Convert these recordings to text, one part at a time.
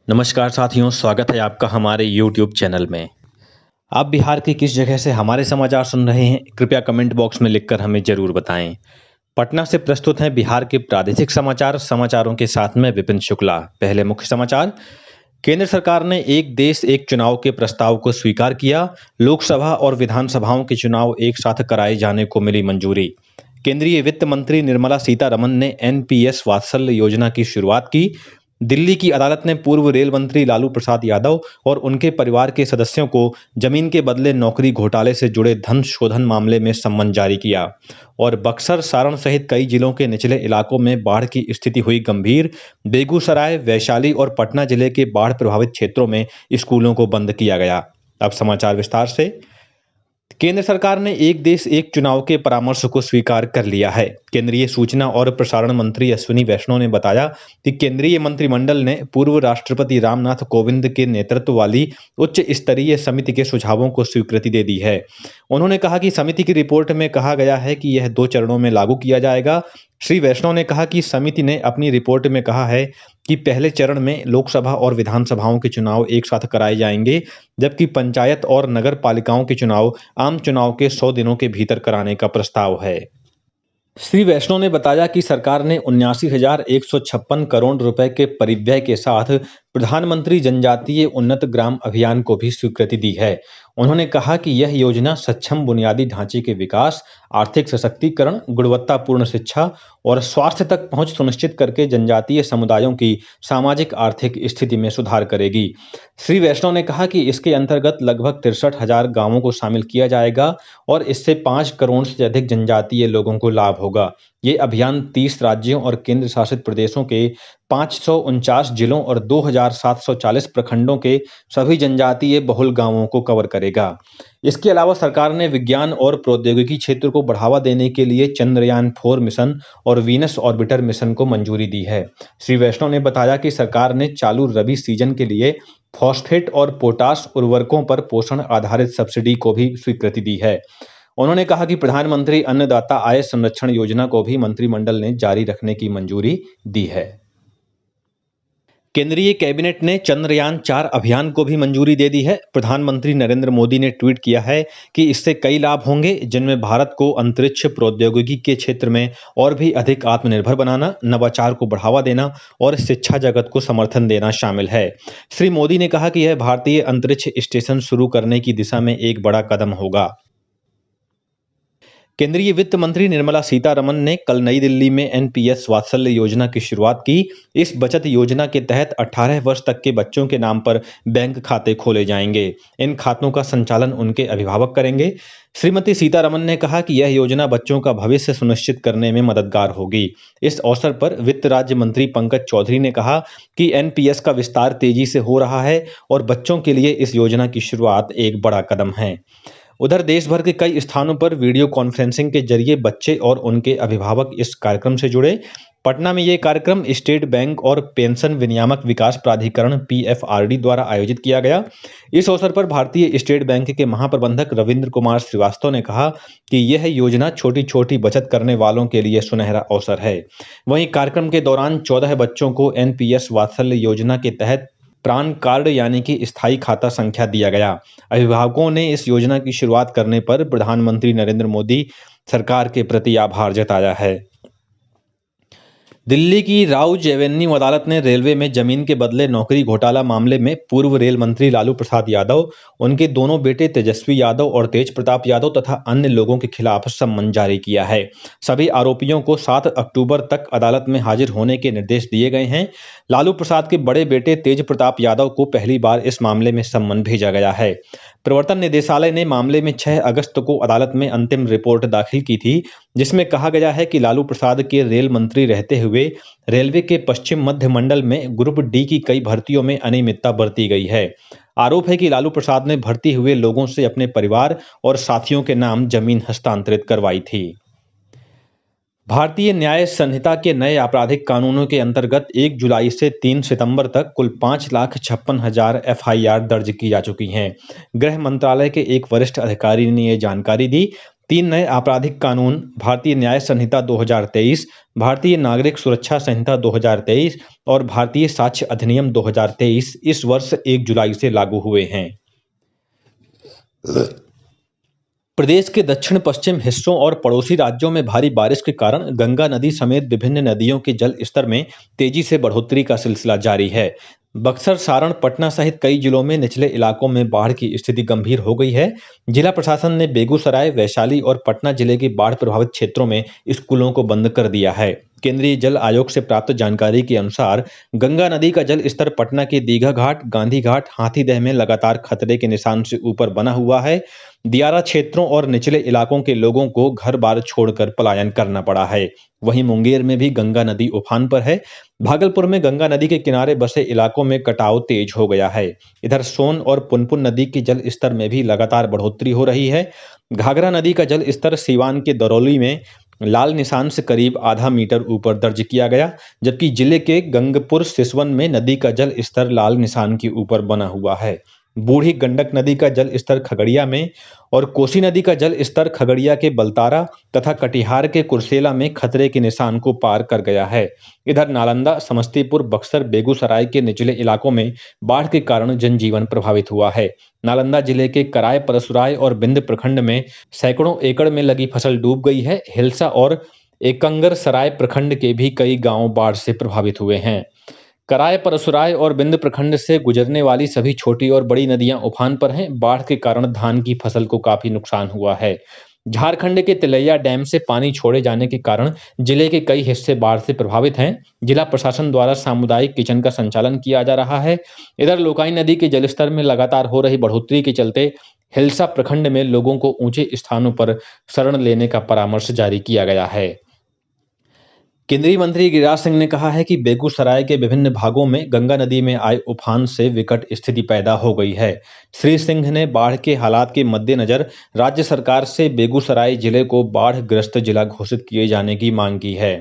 नमस्कार साथियों, स्वागत है आपका हमारे YouTube चैनल में। आप बिहार की किस जगह से हमारे समाचार सुन रहे हैं, कृपया कमेंट बॉक्स में लिखकर हमें ज़रूर बताएं। पटना से प्रस्तुत हैं बिहार के प्रादेशिक समाचार। समाचारों के साथ में विपिन शुक्ला। पहले मुख्य समाचार। केंद्र सरकार ने एक देश एक चुनाव के प्रस्ताव को स्वीकार किया। लोकसभा और विधानसभाओं के चुनाव एक साथ कराए जाने को मिली मंजूरी। केंद्रीय वित्त मंत्री निर्मला सीतारमण ने एनपीएस वात्सल्य योजना की शुरुआत की। दिल्ली की अदालत ने पूर्व रेल मंत्री लालू प्रसाद यादव और उनके परिवार के सदस्यों को जमीन के बदले नौकरी घोटाले से जुड़े धन शोधन मामले में सम्मन जारी किया। और बक्सर, सारण सहित कई जिलों के निचले इलाकों में बाढ़ की स्थिति हुई गंभीर। बेगूसराय, वैशाली और पटना जिले के बाढ़ प्रभावित क्षेत्रों में स्कूलों को बंद किया गया। अब समाचार विस्तार से। केंद्र सरकार ने एक देश एक चुनाव के परामर्श को स्वीकार कर लिया है। केंद्रीय सूचना और प्रसारण मंत्री अश्विनी वैष्णव ने बताया कि केंद्रीय मंत्रिमंडल ने पूर्व राष्ट्रपति रामनाथ कोविंद के नेतृत्व वाली उच्च स्तरीय समिति के सुझावों को स्वीकृति दे दी है। उन्होंने कहा कि समिति की रिपोर्ट में कहा गया है कि यह 2 चरणों में लागू किया जाएगा। श्री वैष्णव ने कहा कि समिति ने अपनी रिपोर्ट में कहा है कि पहले चरण में लोकसभा और विधानसभाओं के चुनाव एक साथ कराए जाएंगे, जबकि पंचायत और नगर पालिकाओं के चुनाव आम चुनाव के 100 दिनों के भीतर कराने का प्रस्ताव है। श्री वैष्णव ने बताया कि सरकार ने 79,156 करोड़ रुपए के परिव्यय के साथ प्रधानमंत्री जनजातीय उन्नत ग्राम अभियान को भी स्वीकृति दी है। उन्होंने कहा कि यह योजना सक्षम बुनियादी ढांचे के विकास, आर्थिक सशक्तिकरण, गुणवत्तापूर्ण शिक्षा और स्वास्थ्य तक पहुंच सुनिश्चित करके जनजातीय समुदायों की सामाजिक आर्थिक स्थिति में सुधार करेगी। श्री वैष्णव ने कहा कि इसके अंतर्गत लगभग 63,000 गांवों को शामिल किया जाएगा और इससे 5 करोड़ से अधिक जनजातीय लोगों को लाभ होगा। ये अभियान 30 राज्यों और केंद्र शासित प्रदेशों के 549 जिलों और 2,740 प्रखंडों के सभी जनजातीय बहुल गांवों को कवर करेगा। इसके अलावा सरकार ने विज्ञान और प्रौद्योगिकी क्षेत्र को बढ़ावा देने के लिए चंद्रयान 4 मिशन और वीनस ऑर्बिटर मिशन को मंजूरी दी है। श्री वैष्णव ने बताया कि सरकार ने चालू रबी सीजन के लिए फॉस्फेट और पोटाश उर्वरकों पर पोषण आधारित सब्सिडी को भी स्वीकृति दी है। उन्होंने कहा कि प्रधानमंत्री अन्नदाता आय संरक्षण योजना को भी मंत्रिमंडल ने जारी रखने की मंजूरी दी है। केंद्रीय कैबिनेट ने चंद्रयान 4 अभियान को भी मंजूरी दे दी है। प्रधानमंत्री नरेंद्र मोदी ने ट्वीट किया है कि इससे कई लाभ होंगे, जिनमें भारत को अंतरिक्ष प्रौद्योगिकी के क्षेत्र में और भी अधिक आत्मनिर्भर बनाना, नवाचार को बढ़ावा देना और शिक्षा जगत को समर्थन देना शामिल है। श्री मोदी ने कहा कि यह भारतीय अंतरिक्ष स्टेशन शुरू करने की दिशा में एक बड़ा कदम होगा। केंद्रीय वित्त मंत्री निर्मला सीतारमण ने कल नई दिल्ली में एनपीएस वात्सल्य योजना की शुरुआत की। इस बचत योजना के तहत 18 वर्ष तक के बच्चों के नाम पर बैंक खाते खोले जाएंगे। इन खातों का संचालन उनके अभिभावक करेंगे। श्रीमती सीतारमण ने कहा कि यह योजना बच्चों का भविष्य सुनिश्चित करने में मददगार होगी। इस अवसर पर वित्त राज्य मंत्री पंकज चौधरी ने कहा कि एनपीएस का विस्तार तेजी से हो रहा है और बच्चों के लिए इस योजना की शुरुआत एक बड़ा कदम है। उधर देश भर के कई स्थानों पर वीडियो कॉन्फ्रेंसिंग के जरिए बच्चे और उनके अभिभावक इस कार्यक्रम से जुड़े। पटना में ये कार्यक्रम स्टेट बैंक और पेंशन विनियामक विकास प्राधिकरण पीएफआरडी द्वारा आयोजित किया गया। इस अवसर पर भारतीय स्टेट बैंक के महाप्रबंधक रविंद्र कुमार श्रीवास्तव ने कहा कि यह योजना छोटी छोटी बचत करने वालों के लिए सुनहरा अवसर है। वहीं कार्यक्रम के दौरान 14 बच्चों को एनपीएस वात्सल्य योजना के तहत प्राण कार्ड यानी कि स्थायी खाता संख्या दिया गया। अभिभावकों ने इस योजना की शुरुआत करने पर प्रधानमंत्री नरेंद्र मोदी सरकार के प्रति आभार जताया है। दिल्ली की राउज एवेन्यू अदालत ने रेलवे में जमीन के बदले नौकरी घोटाला मामले में पूर्व रेल मंत्री लालू प्रसाद यादव, उनके दोनों बेटे तेजस्वी यादव और तेज प्रताप यादव तथा अन्य लोगों के खिलाफ सम्मन जारी किया है। सभी आरोपियों को 7 अक्टूबर तक अदालत में हाजिर होने के निर्देश दिए गए हैं। लालू प्रसाद के बड़े बेटे तेज प्रताप यादव को पहली बार इस मामले में सम्मन भेजा गया है। प्रवर्तन निदेशालय ने मामले में 6 अगस्त को अदालत में अंतिम रिपोर्ट दाखिल की थी, जिसमें कहा गया है कि लालू प्रसाद के रेल मंत्री रहते हुए रेलवे के पश्चिम मध्य मंडल में ग्रुप डी की कई भर्तियों में अनियमितता बरती गई है। आरोप है कि लालू प्रसाद ने भर्ती हुए लोगों से अपने परिवार और साथियों के नाम जमीन हस्तांतरित करवाई थी। भारतीय न्याय संहिता के नए आपराधिक कानूनों के अंतर्गत 1 जुलाई से 3 सितंबर तक कुल 5,56,000 एफआईआर दर्ज की जा चुकी हैं। गृह मंत्रालय के एक वरिष्ठ अधिकारी ने यह जानकारी दी। 3 नए आपराधिक कानून, भारतीय न्याय संहिता 2023, भारतीय नागरिक सुरक्षा संहिता 2023 और भारतीय साक्ष्य अधिनियम 2023 इस वर्ष 1 जुलाई से लागू हुए हैं। प्रदेश के दक्षिण पश्चिम हिस्सों और पड़ोसी राज्यों में भारी बारिश के कारण गंगा नदी समेत विभिन्न नदियों के जल स्तर में तेजी से बढ़ोतरी का सिलसिला जारी है। बक्सर, सारण, पटना सहित कई जिलों में निचले इलाकों में बाढ़ की स्थिति गंभीर हो गई है। जिला प्रशासन ने बेगूसराय, वैशाली और पटना जिले के बाढ़ प्रभावित क्षेत्रों में स्कूलों को बंद कर दिया है। केंद्रीय जल आयोग से प्राप्त जानकारी के अनुसार गंगा नदी का जल स्तर पटना के दीघा घाट, गांधी घाट, हाथीदह में लगातार खतरे के निशान से ऊपर बना हुआ है। दियारा क्षेत्रों और निचले इलाकों के लोगों को घर बार छोड़कर पलायन करना पड़ा है। वहीं मुंगेर में भी गंगा नदी उफान पर है। भागलपुर में गंगा नदी के किनारे बसे इलाकों में कटाव तेज हो गया है। इधर सोन और पुनपुन नदी के जल स्तर में भी लगातार बढ़ोतरी हो रही है। घाघरा नदी का जल स्तर सीवान के दरौली में लाल निशान से करीब आधा मीटर ऊपर दर्ज किया गया, जबकि जिले के गंगपुर सिसवन में नदी का जल स्तर लाल निशान के ऊपर बना हुआ है। बूढ़ी गंडक नदी का जल स्तर खगड़िया में और कोसी नदी का जल स्तर खगड़िया के बलतारा तथा कटिहार के कुर्सेला में खतरे के निशान को पार कर गया है। इधर नालंदा, समस्तीपुर, बक्सर, बेगूसराय के निचले इलाकों में बाढ़ के कारण जनजीवन प्रभावित हुआ है। नालंदा जिले के कराय, परसुराय और बिंद प्रखंड में सैकड़ों एकड़ में लगी फसल डूब गई है। हिलसा और एकंगर सराय प्रखंड के भी कई गांव बाढ़ से प्रभावित हुए हैं। कराय, परसुराय और बिंद प्रखंड से गुजरने वाली सभी छोटी और बड़ी नदियां उफान पर हैं। बाढ़ के कारण धान की फसल को काफी नुकसान हुआ है। झारखंड के तिलैया डैम से पानी छोड़े जाने के कारण जिले के कई हिस्से बाढ़ से प्रभावित हैं। जिला प्रशासन द्वारा सामुदायिक किचन का संचालन किया जा रहा है। इधर लोकाई नदी के जलस्तर में लगातार हो रही बढ़ोतरी के चलते हिलसा प्रखंड में लोगों को ऊंचे स्थानों पर शरण लेने का परामर्श जारी किया गया है। केंद्रीय मंत्री गिरिराज सिंह ने कहा है कि बेगूसराय के विभिन्न भागों में गंगा नदी में आए उफान से विकट स्थिति पैदा हो गई है। श्री सिंह ने बाढ़ के हालात के मद्देनजर राज्य सरकार से बेगूसराय जिले को बाढ़ग्रस्त जिला घोषित किए जाने की मांग की है।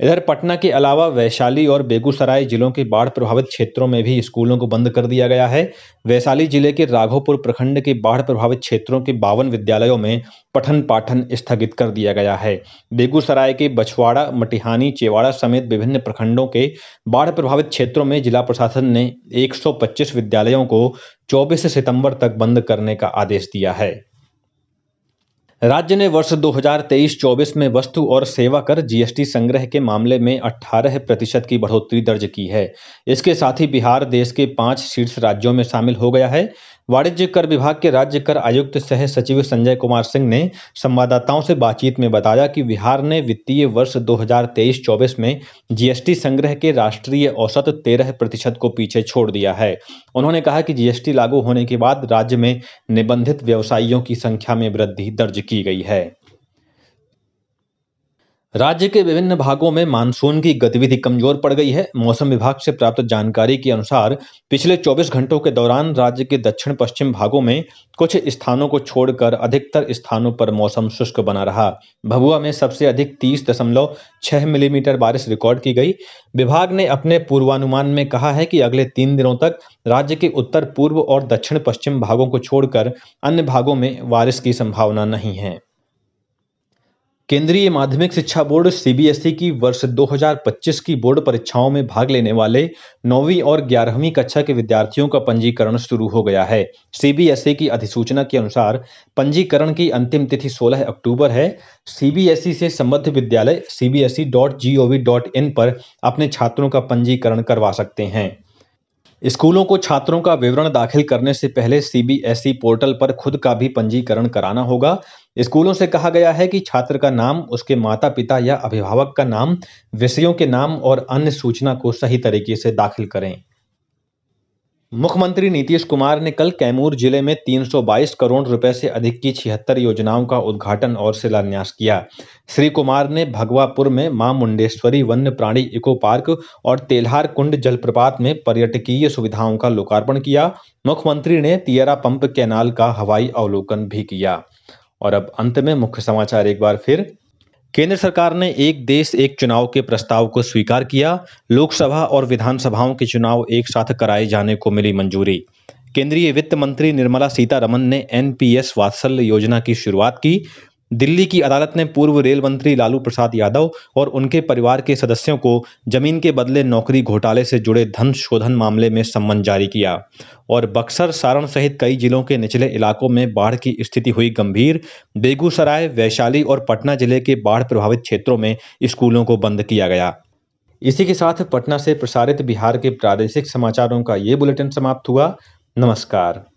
इधर पटना के अलावा वैशाली और बेगूसराय जिलों के बाढ़ प्रभावित क्षेत्रों में भी स्कूलों को बंद कर दिया गया है। वैशाली जिले के राघोपुर प्रखंड के बाढ़ प्रभावित क्षेत्रों के 52 विद्यालयों में पठन पाठन स्थगित कर दिया गया है। बेगूसराय के बछवाड़ा, मटिहानी, चेवाड़ा समेत विभिन्न प्रखंडों के बाढ़ प्रभावित क्षेत्रों में जिला प्रशासन ने 125 विद्यालयों को 24 सितंबर तक बंद करने का आदेश दिया है। राज्य ने वर्ष 2023-24 में वस्तु और सेवा कर जीएसटी संग्रह के मामले में 18% की बढ़ोतरी दर्ज की है। इसके साथ ही बिहार देश के 5 शीर्ष राज्यों में शामिल हो गया है। वाणिज्य कर विभाग के राज्य कर आयुक्त सह सचिव संजय कुमार सिंह ने संवाददाताओं से बातचीत में बताया कि बिहार ने वित्तीय वर्ष 2023-24 में जीएसटी संग्रह के राष्ट्रीय औसत 13% को पीछे छोड़ दिया है। उन्होंने कहा कि जीएसटी लागू होने के बाद राज्य में निबंधित व्यवसायियों की संख्या में वृद्धि दर्ज की गई है। राज्य के विभिन्न भागों में मानसून की गतिविधि कमजोर पड़ गई है। मौसम विभाग से प्राप्त जानकारी के अनुसार पिछले 24 घंटों के दौरान राज्य के दक्षिण पश्चिम भागों में कुछ स्थानों को छोड़कर अधिकतर स्थानों पर मौसम शुष्क बना रहा। भभुआ में सबसे अधिक 30.6 मिलीमीटर बारिश रिकॉर्ड की गई। विभाग ने अपने पूर्वानुमान में कहा है कि अगले 3 दिनों तक राज्य के उत्तर पूर्व और दक्षिण पश्चिम भागों को छोड़कर अन्य भागों में बारिश की संभावना नहीं है। केंद्रीय माध्यमिक शिक्षा बोर्ड सीबीएसई की वर्ष 2025 की बोर्ड परीक्षाओं में भाग लेने वाले 9वीं और 11वीं कक्षा के विद्यार्थियों का पंजीकरण शुरू हो गया है। सीबीएसई की अधिसूचना के अनुसार पंजीकरण की अंतिम तिथि 16 अक्टूबर है। सीबीएसई से संबद्ध विद्यालय cbse.gov.in पर अपने छात्रों का पंजीकरण करवा सकते हैं। स्कूलों को छात्रों का विवरण दाखिल करने से पहले सीबीएसई पोर्टल पर खुद का भी पंजीकरण कराना होगा। स्कूलों से कहा गया है कि छात्र का नाम, उसके माता पिता या अभिभावक का नाम, विषयों के नाम और अन्य सूचना को सही तरीके से दाखिल करें। मुख्यमंत्री नीतीश कुमार ने कल कैमूर जिले में 322 करोड़ रुपए से अधिक की 76 योजनाओं का उद्घाटन और शिलान्यास किया। श्री कुमार ने भगवापुर में मां मुंडेश्वरी वन्य प्राणी इको पार्क और तेल्हार कुंड जलप्रपात में पर्यटकीय सुविधाओं का लोकार्पण किया। मुख्यमंत्री ने तियरा पंप कैनाल का हवाई अवलोकन भी किया। और अब अंत में मुख्य समाचार एक बार फिर। केंद्र सरकार ने एक देश एक चुनाव के प्रस्ताव को स्वीकार किया। लोकसभा और विधानसभाओं के चुनाव एक साथ कराए जाने को मिली मंजूरी। केंद्रीय वित्त मंत्री निर्मला सीतारमण ने एनपीएस वात्सल्य योजना की शुरुआत की। दिल्ली की अदालत ने पूर्व रेल मंत्री लालू प्रसाद यादव और उनके परिवार के सदस्यों को जमीन के बदले नौकरी घोटाले से जुड़े धन शोधन मामले में सम्मन जारी किया। और बक्सर, सारण सहित कई जिलों के निचले इलाकों में बाढ़ की स्थिति हुई गंभीर। बेगूसराय, वैशाली और पटना जिले के बाढ़ प्रभावित क्षेत्रों में स्कूलों को बंद किया गया। इसी के साथ पटना से प्रसारित बिहार के प्रादेशिक समाचारों का ये बुलेटिन समाप्त हुआ। नमस्कार।